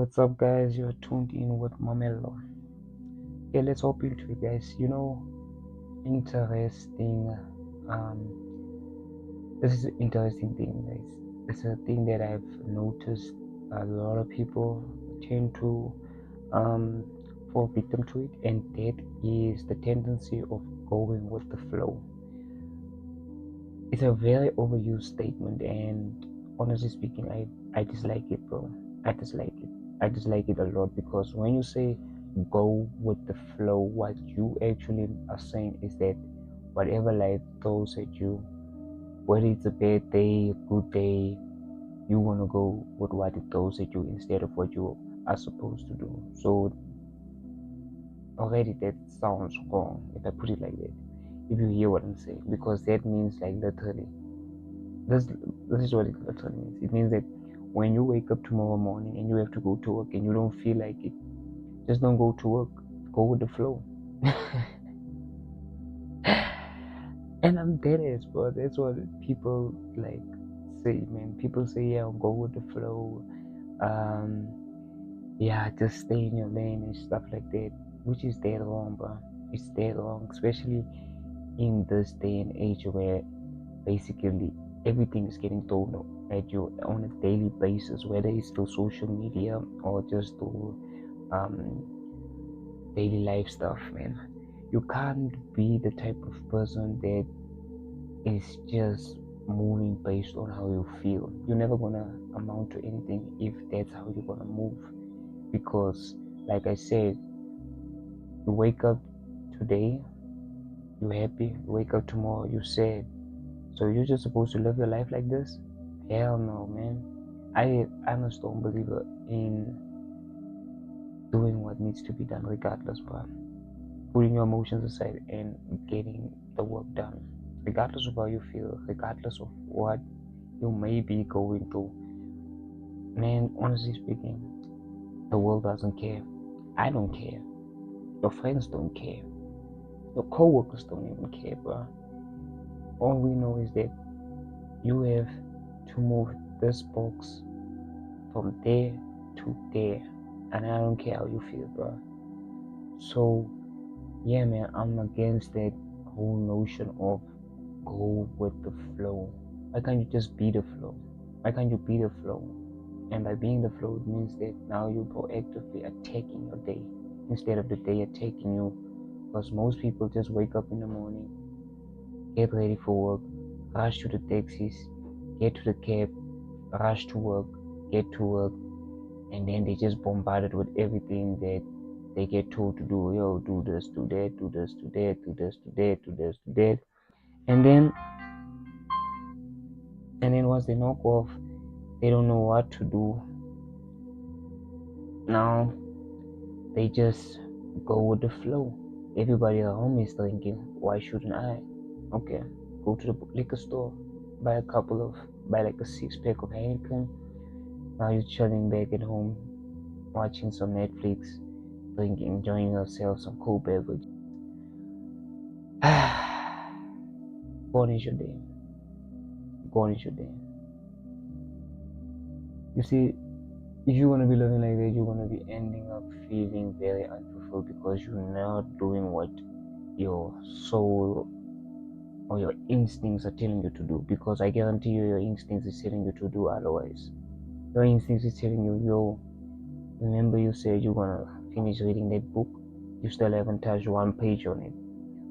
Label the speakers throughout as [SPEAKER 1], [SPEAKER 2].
[SPEAKER 1] What's up, guys? You're tuned in with Mamelo. Okay, let's hop into it, guys. Interesting. This is an interesting thing, guys. It's a thing that I've noticed a lot of people tend to um, fall victim to it, and that is the tendency of going with the flow. It's a very overused statement, and honestly speaking, I dislike it, bro. I dislike it. I dislike it a lot because when you say go with the flow, what you actually are saying is that whatever life throws at you, whether it's a bad day, a good day, you want to go with what it throws at you instead of what you are supposed to do. So already that sounds wrong if I put it like that. If you hear what I'm saying, because that means like literally this this is what it literally means. It means that when you wake up tomorrow morning and you have to go to work and you don't feel like it, just don't go to work. Go with the flow. And I'm dead ass, bro. That's what people like say, man. People say, yeah, go with the flow. Um, yeah, just stay in your lane and stuff like that, which is dead wrong, bro. It's dead wrong, especially in this day and age where basically everything is getting thrown at you on a daily basis, whether it's through social media or just through daily life stuff, man. You can't be the type of person that is just moving based on how you feel. You're never gonna amount to anything if that's how you're gonna move. Because, like I said, you wake up today, you're happy. You wake up tomorrow, you're sad. So you're just supposed to live your life like this? Hell no, man. I'm a strong believer in doing what needs to be done regardless, but putting your emotions aside and getting the work done. Regardless of how you feel, regardless of what you may be going through. Man, honestly speaking, the world doesn't care. I don't care. Your friends don't care. Your co-workers don't even care, bro. All we know is that you have to move this box from there to there, and I don't care how you feel, bro. So yeah, man, I'm against that whole notion of go with the flow. Why can't you just be the flow? Why can't you be the flow? And by being the flow, it means that now you're proactively attacking your day instead of the day attacking you. Because most people just wake up in the morning, get ready for work, rush to the taxis, get to the cab, rush to work, get to work, and then they just bombarded with everything that they get told to do. Yo, do this, do that, do this, do that, do this, do that, do this, do that. And then once they knock off, they don't know what to do. Now they just go with the flow. Everybody at home is thinking, why shouldn't I? Okay, go to the liquor store, buy like a 6-pack of Heineken. Now you're chilling back at home, watching some Netflix, drinking, enjoying yourself some cold beverage. Gone is your day. Gone is your day. You see, if you're gonna be living like that, you're gonna be ending up feeling very unfulfilled because you're not doing what your soul or your instincts are telling you to do. Because I guarantee you, your instincts is telling you to do otherwise. Your instincts is telling you, yo, remember you said you're gonna finish reading that book, you still haven't touched one page on it.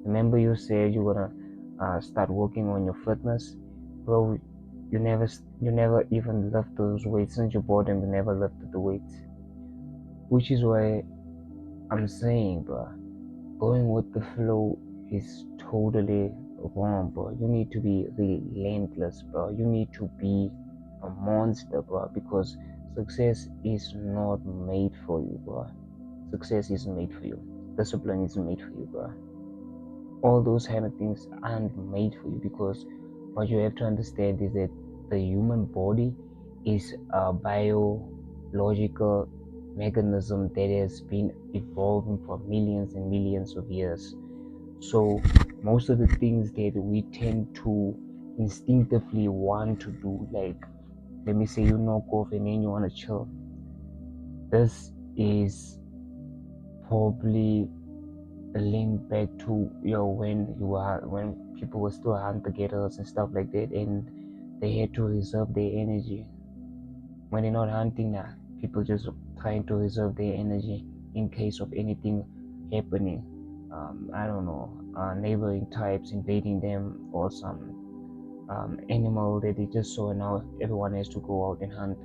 [SPEAKER 1] Remember you said you're gonna start working on your fitness, bro. You never even lift those weights. Since you bought them, you never lifted the weights. Which is why I'm saying, bro, going with the flow is totally wrong, bro. You need to be relentless, bro. You need to be a monster, bro, because success is not made for you, bro. Success isn't made for you. Discipline isn't made for you, bro. All those kind of things aren't made for you, because what you have to understand is that the human body is a biological mechanism that has been evolving for millions and millions of years. So most of the things that we tend to instinctively want to do, like let me say you knock off and then you want to chill, This is probably a link back to when people were still hunter gatherers and stuff like that, and they had to reserve their energy. When they're not hunting now, people just trying to reserve their energy in case of anything happening. I don't know, neighboring tribes invading them, or some animal that they just saw, and now everyone has to go out and hunt.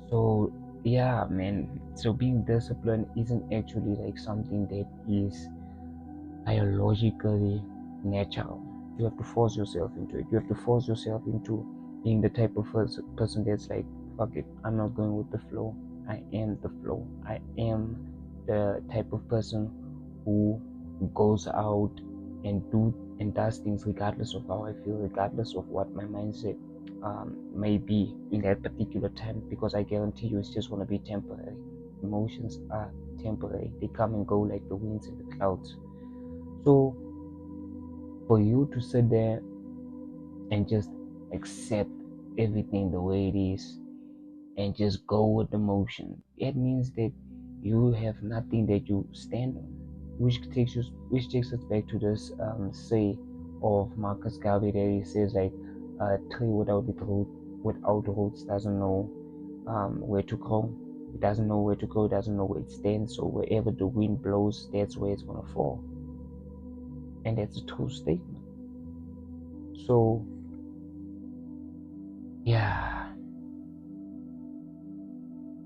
[SPEAKER 1] So yeah, man. So being disciplined isn't actually like something that is biologically natural. You have to force yourself into it. You have to force yourself into being the type of person that's like, fuck it, I'm not going with the flow. I am the flow. I am the type of person who goes out and does things regardless of how I feel, regardless of what my mindset may be in that particular time, because I guarantee you it's just going to be temporary. Emotions are temporary, they come and go like the winds and the clouds. So for you to sit there and just accept everything the way it is and just go with the motion, it means that you have nothing that you stand on, which takes us back to this say of Marcus Garvey that he says like a tree without roots doesn't know where to grow. It doesn't know where to go. It doesn't know where it stands. So wherever the wind blows, that's where it's gonna fall. And that's a true statement. So yeah,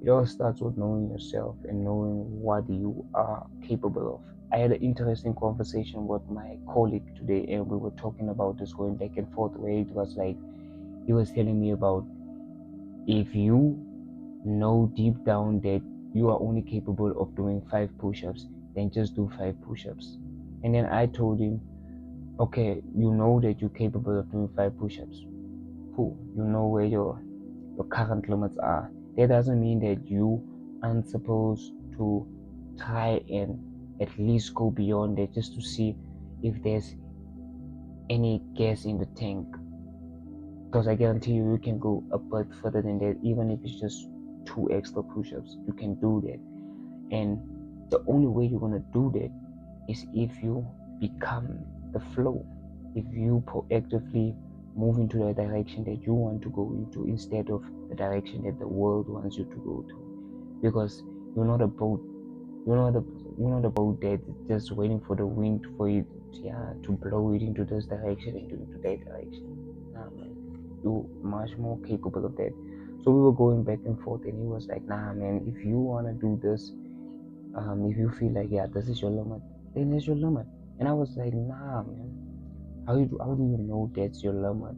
[SPEAKER 1] it all starts with knowing yourself and knowing what you are capable of. I had an interesting conversation with my colleague today, and we were talking about this going back and forth, where it was like he was telling me about, if you know deep down that you are only capable of doing 5 push-ups, then just do 5 push-ups. And then I told him, okay, you know that you're capable of doing 5 push-ups. Cool. You know where your current limits are. That doesn't mean that you aren't supposed to try and at least go beyond that, just to see if there's any gas in the tank. Because I guarantee you, you can go a bit further than that, even if it's just 2 extra push-ups. You can do that. And the only way you're gonna do that is if you become the flow. If you proactively move into the direction that you want to go into, instead of the direction that the world wants you to go to. Because you're not a boat. You're not a you're not a boat that's just waiting for the wind for it, yeah, to blow it into this direction and into that direction. Nah, man, you're much more capable of that. So we were going back and forth, and he was like, nah, man, if you wanna do this, if you feel like, yeah, this is your limit, then it's your limit. And I was like, nah, man, how do you know that's your limit?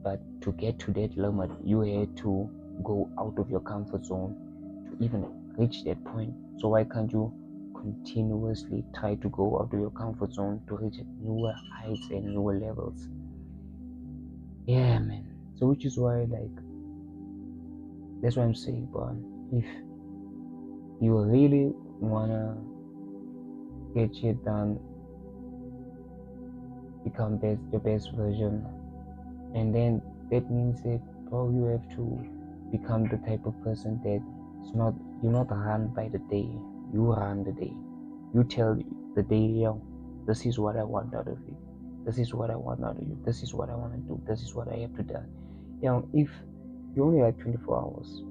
[SPEAKER 1] But to get to that limit, you had to go out of your comfort zone to even reach that point. So why can't you continuously try to go out of your comfort zone to reach newer heights and newer levels? Yeah, man. So which is why, like, that's what I'm saying, but if you really wanna get shit done, become your best version, and then that means that, bro, you have to become the type of person that you're not run by the day, you run the day. You tell the day, yo, this is what I want out of it, this is what I want out of you, this is what I want to do, this is what I have to do. If you only have 24 hours,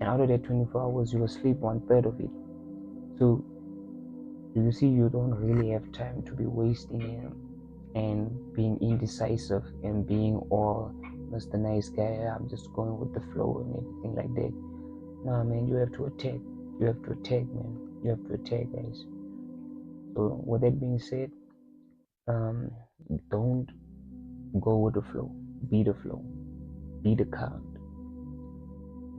[SPEAKER 1] and out of that 24 hours you will sleep 1/3 of it, so you see, you don't really have time to be wasting it and being indecisive and being all Mr. Nice Guy, I'm just going with the flow and everything like that. Nah, man, you have to attack. You have to attack, man. You have to attack, guys. So, with that being said, um, don't go with the flow. Be the flow. Be the current.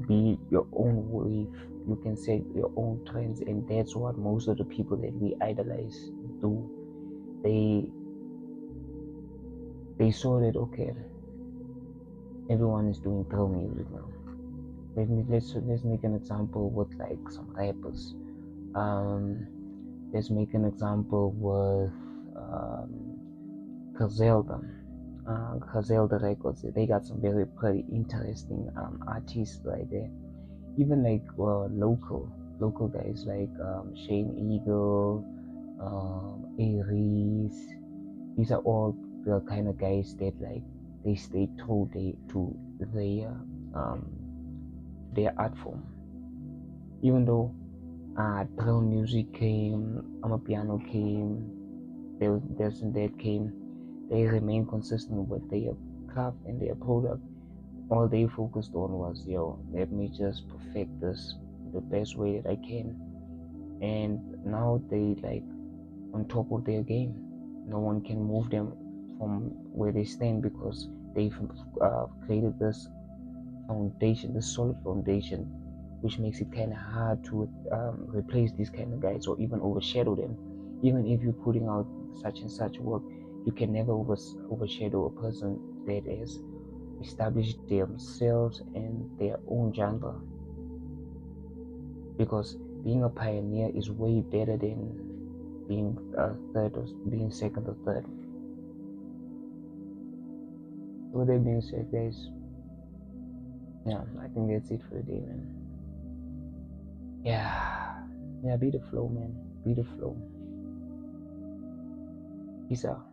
[SPEAKER 1] Be your own wave. You can set your own trends, and that's what most of the people that we idolize do. They saw that, okay, everyone is doing drill music now. Let's make an example with like some rappers. Um, let's make an example with Griselda. Griselda Records. They got some very pretty interesting artists right there. even like local guys like Shane Eagle, Aries. These are all the kind of guys that like they stay true to their um their art form. Even though drill music came, piano came, there's and that came, they remain consistent with their craft and their product. All they focused on was, yo, let me just perfect this the best way that I can. And now they like on top of their game. No one can move them from where they stand because they've created this foundation, this solid foundation, which makes it kind of hard to replace these kind of guys or even overshadow them. Even if you're putting out such and such work, you can never overshadow a person that has established themselves in their own genre, because being a pioneer is way better than being third or being second or third. With that being said, guys, yeah, I think that's it for the day, man. Yeah, be the flow, man. Be the flow. Peace out.